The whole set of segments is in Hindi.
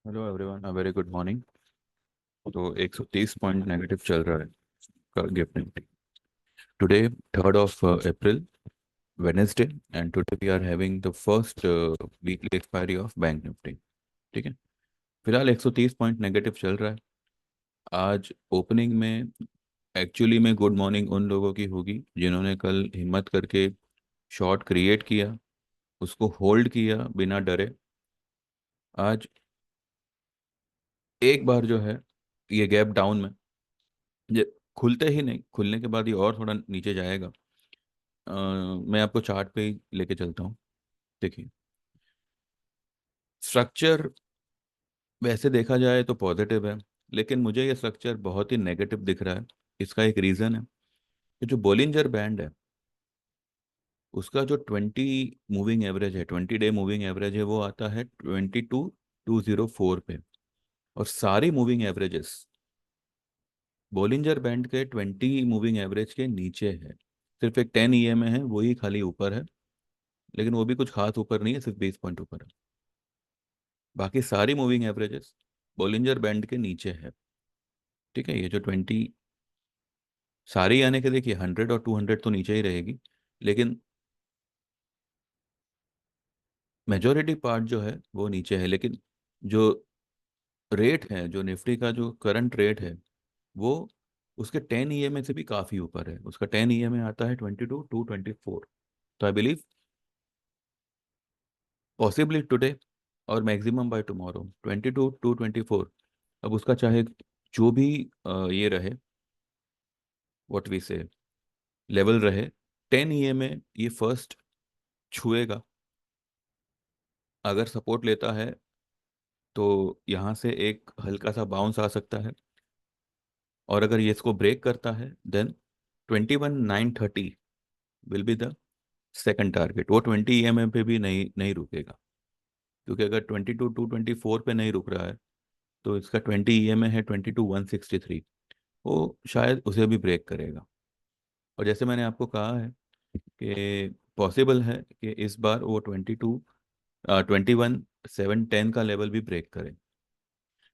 Hello everyone, very good morning. तो 130 पॉइंट नेगेटिव चल रहा है gift Nifty today, 3rd of April, Wednesday. And today we are having the first weekly expiry of Bank Nifty. ठीक है, फिलहाल 130 पॉइंट नेगेटिव चल रहा है। आज ओपनिंग में एक्चुअली में गुड मॉर्निंग उन लोगों की होगी जिन्होंने कल हिम्मत करके शॉर्ट क्रिएट किया, उसको होल्ड किया बिना डरे। आज एक बार जो है ये गैप डाउन में, ये खुलते ही नहीं, खुलने के बाद ये और थोड़ा नीचे जाएगा। मैं आपको चार्ट पे ही लेके चलता हूँ। देखिए, स्ट्रक्चर वैसे देखा जाए तो पॉजिटिव है, लेकिन मुझे ये स्ट्रक्चर बहुत ही नेगेटिव दिख रहा है। इसका एक रीज़न है कि जो बोलिंजर बैंड है उसका जो 20 मूविंग एवरेज है वो आता है 22,204 पे। और सारी मूविंग एवरेजेस बोलिंजर बैंड के 20 मूविंग एवरेज के नीचे है। सिर्फ एक 10 EMA है, वही खाली ऊपर है, लेकिन वो भी कुछ खास ऊपर नहीं है, सिर्फ 20 पॉइंट ऊपर है। बाकी सारी मूविंग एवरेजेस बोलिंजर बैंड के नीचे है। ठीक है, ये जो 20 सारी आने के, देखिए 100 और 200 तो नीचे ही रहेगी, लेकिन मेजोरिटी पार्ट जो है वो नीचे है। लेकिन जो रेट है, जो निफ्टी का जो करंट रेट है, वो उसके 10 EMA से भी काफ़ी ऊपर है। उसका 10 EMA आता है 22,224। तो आई बिलीव पॉसिबली टुडे और मैक्सिमम बाय टुमारो 22,224। अब उसका चाहे जो भी ये रहे, व्हाट वी से लेवल रहे, 10 EMA ये फर्स्ट छुएगा। अगर सपोर्ट लेता है तो यहाँ से एक हल्का सा बाउंस आ सकता है, और अगर ये इसको ब्रेक करता है then 21,930 will be the second target. वो 20 EMA पे भी नहीं नहीं रुकेगा, क्योंकि अगर 22,224 पे नहीं रुक रहा है तो इसका 20 EMA है 22,163, वो शायद उसे भी ब्रेक करेगा। और जैसे मैंने आपको कहा है कि पॉसिबल है कि इस बार वो 21,710 का लेवल भी ब्रेक करे।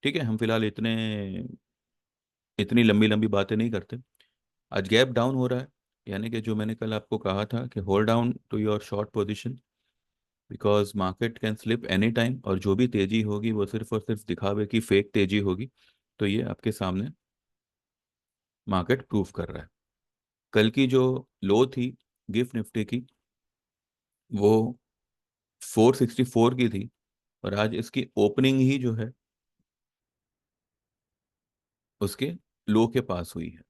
ठीक है, हम फिलहाल इतनी लंबी लंबी बातें नहीं करते। आज गैप डाउन हो रहा है, यानी कि जो मैंने कल आपको कहा था कि hold down to your short position, because market can slip any time, और जो भी तेजी होगी वो सिर्फ और सिर्फ दिखावे की फेक तेजी होगी। तो ये आपके सामने मार्केट प्रूफ कर रहा है। कल की जो लो थी गिफ्ट निफ्टी की, वो 464 की थी, और आज इसकी ओपनिंग ही जो है उसके लो के पास हुई है।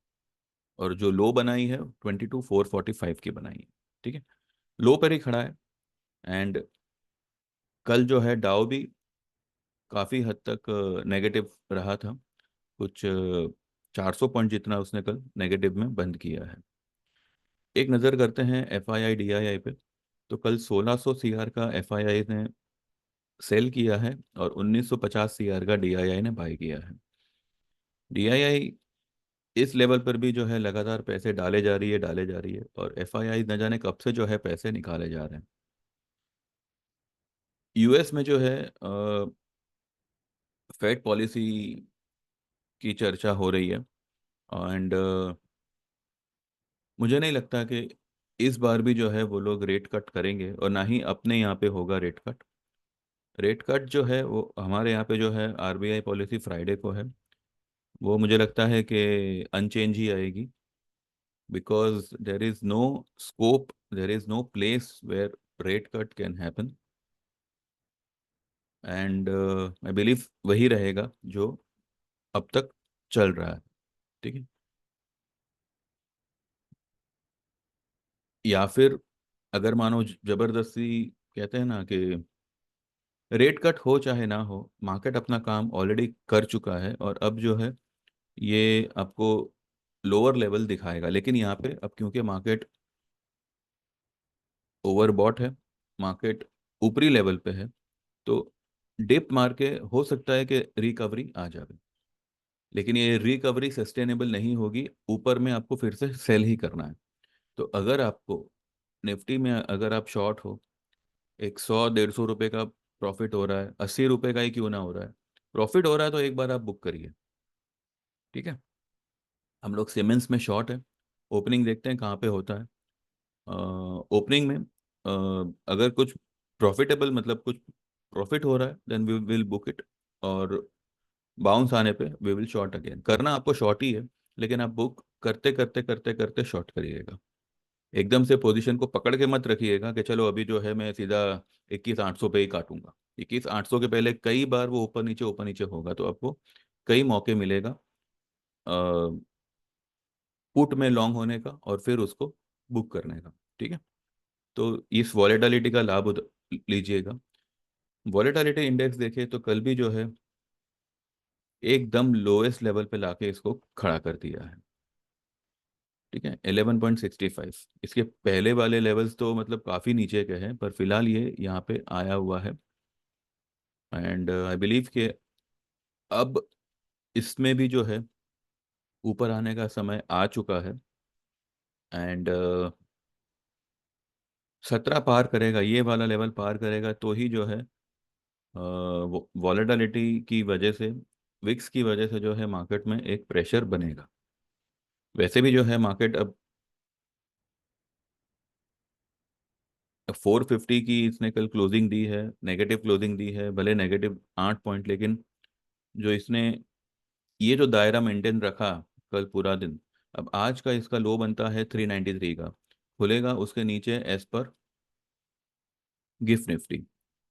और जो लो बनाई है 22,445 की बनाई है। ठीक है, लो पर ही खड़ा है। एंड कल जो है डाउ भी काफ़ी हद तक नेगेटिव रहा था। कुछ 400 पॉइंट जितना उसने कल नेगेटिव में बंद किया है। एक नज़र करते हैं FII DII पे। तो कल 1600 CR का FII ने सेल किया है, और 1950 CR का DII ने बाई किया है। DII इस लेवल पर भी जो है लगातार पैसे डाले जा रही है, डाले जा रही है, और FII न जाने कब से जो है पैसे निकाले जा रहे हैं। US में जो है फेड पॉलिसी की चर्चा हो रही है। एंड मुझे नहीं लगता कि इस बार भी जो है वो लोग रेट कट करेंगे, और ना ही अपने यहाँ पे होगा रेट कट। रेट कट जो है वो हमारे यहाँ पे जो है RBI पॉलिसी फ्राइडे को है, वो मुझे लगता है कि अनचेंज ही आएगी। Because there is no scope, there is no place where rate cut can happen. And I believe वही रहेगा जो अब तक चल रहा है। ठीक है, या फिर अगर मानो जबरदस्ती, कहते हैं ना कि रेट कट हो चाहे ना हो, मार्केट अपना काम ऑलरेडी कर चुका है, और अब जो है ये आपको लोअर लेवल दिखाएगा। लेकिन यहाँ पे अब क्योंकि मार्केट ओवरबॉट है, मार्केट ऊपरी लेवल पे है, तो डिप मार के हो सकता है कि रिकवरी आ जाए। लेकिन ये रिकवरी सस्टेनेबल नहीं होगी, ऊपर में आपको फिर से सेल ही करना है। तो अगर आपको निफ्टी में अगर आप शॉर्ट हो, एक 100 150 रुपए का प्रॉफिट हो रहा है, 80 रुपए का ही क्यों ना हो रहा है, प्रॉफिट हो रहा है तो एक बार आप बुक करिए। ठीक है, हम लोग सीमेंस में शॉर्ट है। ओपनिंग देखते हैं कहाँ पे होता है। ओपनिंग में अगर कुछ प्रॉफिटेबल, मतलब कुछ प्रॉफिट हो रहा है, then we will book it. और बाउंस आने पे वी विल शॉर्ट अगेन। करना आपको शॉर्ट ही है, लेकिन आप बुक करते करते करते करते शॉर्ट करिएगा। एकदम से पोजीशन को पकड़ के मत रखिएगा कि चलो अभी जो है मैं सीधा 21,800 पे ही काटूंगा। 21,800 के पहले कई बार वो ऊपर नीचे होगा, तो आपको कई मौके मिलेगा पुट में लॉन्ग होने का और फिर उसको बुक करने का। ठीक है, तो इस वॉलेटिलिटी का लाभ लीजिएगा। वॉलेटिलिटी इंडेक्स देखे तो कल भी जो है एकदम लोएस्ट लेवल पे लाके इसको खड़ा कर दिया है। ठीक है, 11.65। इसके पहले वाले लेवल्स तो मतलब काफ़ी नीचे के हैं, पर फिलहाल ये यहाँ पे आया हुआ है। एंड आई बिलीव कि अब इसमें भी जो है ऊपर आने का समय आ चुका है। एंड 17 पार करेगा, ये वाला लेवल पार करेगा तो ही जो है वॉलेटिलिटी की वजह से, विक्स की वजह से जो है मार्केट में एक प्रेशर बनेगा। वैसे भी जो है मार्केट अब 450 की इसने कल क्लोजिंग दी है, नेगेटिव क्लोजिंग दी है, भले नेगेटिव 8 पॉइंट, लेकिन जो इसने ये जो दायरा मेंटेन रखा कल पूरा दिन, अब आज का इसका लो बनता है 393 का, खुलेगा उसके नीचे एज पर गिफ्ट निफ्टी।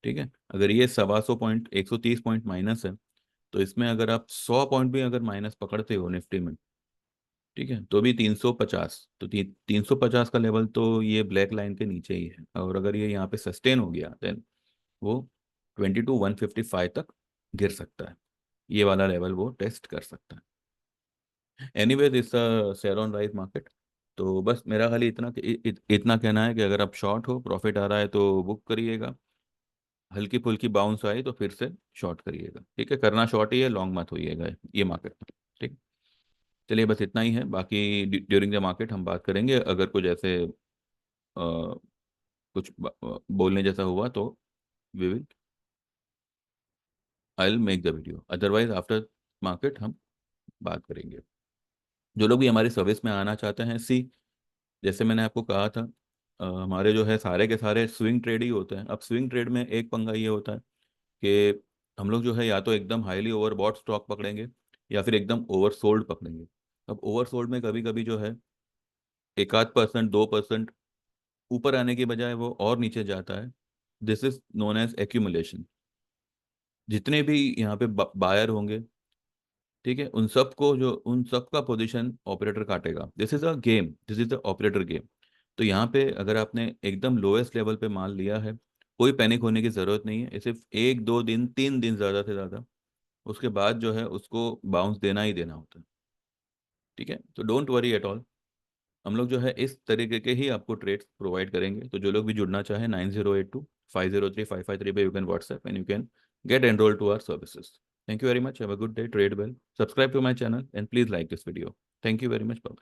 ठीक है, अगर ये 125 पॉइंट 130 पॉइंट माइनस है, तो इसमें अगर आप 100 पॉइंट भी अगर माइनस पकड़ते हो निफ्टी में, ठीक है, तो भी 350, तो 350 का लेवल तो ये ब्लैक लाइन के नीचे ही है। और अगर ये यहाँ पे सस्टेन हो गया, देन वो 22,155 तक गिर सकता है। ये वाला लेवल वो टेस्ट कर सकता है। Anyways it's a share on rise market. तो बस मेरा खाली इतना कहना है कि अगर आप शॉर्ट हो, प्रॉफिट आ रहा है तो बुक करिएगा। हल्की फुल्की बाउंस आए तो फिर से शॉर्ट करिएगा। ठीक है, करना शॉर्ट ही है, लॉन्ग मत होइएगा ये मार्केट में। ठीक, चलिए बस इतना ही है। बाकी ड्यूरिंग द मार्केट हम बात करेंगे, अगर कुछ ऐसे कुछ बोलने जैसा हुआ तो we will I will make the video, otherwise after market हम बात करेंगे। जो लोग भी हमारी सर्विस में आना चाहते हैं, सी जैसे मैंने आपको कहा था, हमारे जो है सारे के सारे स्विंग ट्रेड ही होते हैं। अब स्विंग ट्रेड में एक पंगा ये होता है कि हम लोग जो है या तो एकदम हाईली ओवरबॉट स्टॉक पकड़ेंगे, या फिर एकदम ओवरसोल्ड पकड़ेंगे। अब ओवरसोल्ड में कभी कभी जो है एक आध परसेंट 2% ऊपर आने की बजाय वो और नीचे जाता है। This is known as accumulation. जितने भी यहाँ पे बायर होंगे, ठीक है, उन सबका पोजीशन ऑपरेटर काटेगा। This is a game, this is a operator game. तो यहाँ पे अगर आपने एकदम लोएस्ट लेवल पे माल लिया है, कोई पैनिक होने की ज़रूरत नहीं है। ये सिर्फ 1 2 दिन 3 दिन ज़्यादा से ज़्यादा, उसके बाद जो है उसको बाउंस देना ही देना होता है। ठीक है, तो डोंट वरी एट ऑल। हम लोग जो है इस तरीके के ही आपको ट्रेड्स प्रोवाइड करेंगे। तो जो लोग भी जुड़ना चाहें, 9082 503 553 पे you can WhatsApp and you can get enrol to our services. Thank you very much, have a good day, trade well, subscribe to my channel and please like this video. Thank you very much, bye.